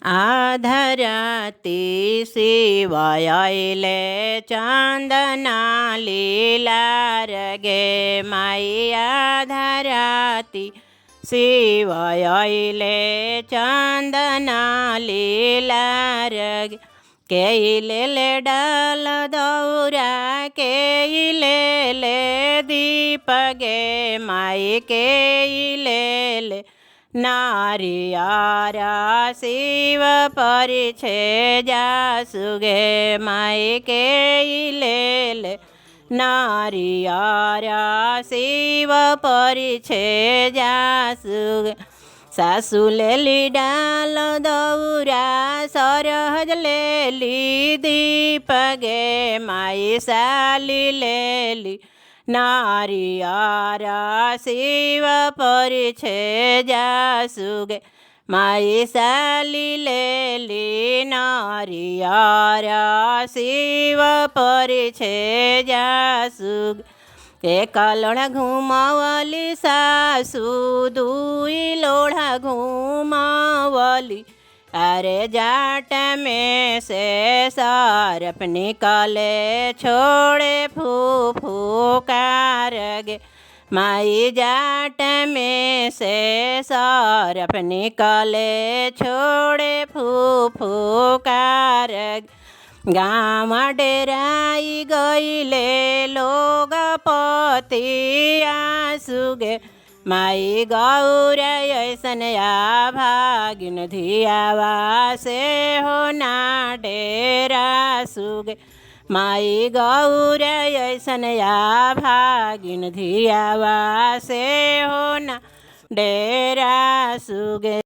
आधराती शिवायले चांदना लीला रगे माई आधराती शिवायले चांदना लीला रगे केले ले डाल दौरा केले ले दीप गे माई केले ले नारियारा शिव परिछे जासुगे माई केले ले नारियारा शिव परिछे जासुगे सासू लेली डाल दौरा सरहज लेली दीप गे माई साली लेली नारियारा शिव परिछे जासुगे माई साली लेली नारियारा शिव परिछे जासुगे एक लोढ़ा घुमावली सासू दुई लोढ़ा घुमावली अरे जाट में से सरप निकले छोड़े फूफूकार गे माई जाट में से सरप निकले छोड़े फूफूकार गे गाँव डेराई गईले लोग पति आसुगे माई गौर ऐसन या भागिन धियावा से हो ना डेरा सुगे माई गौर ऐसन या भागिन धियावा से हो ना डेरा सुगे।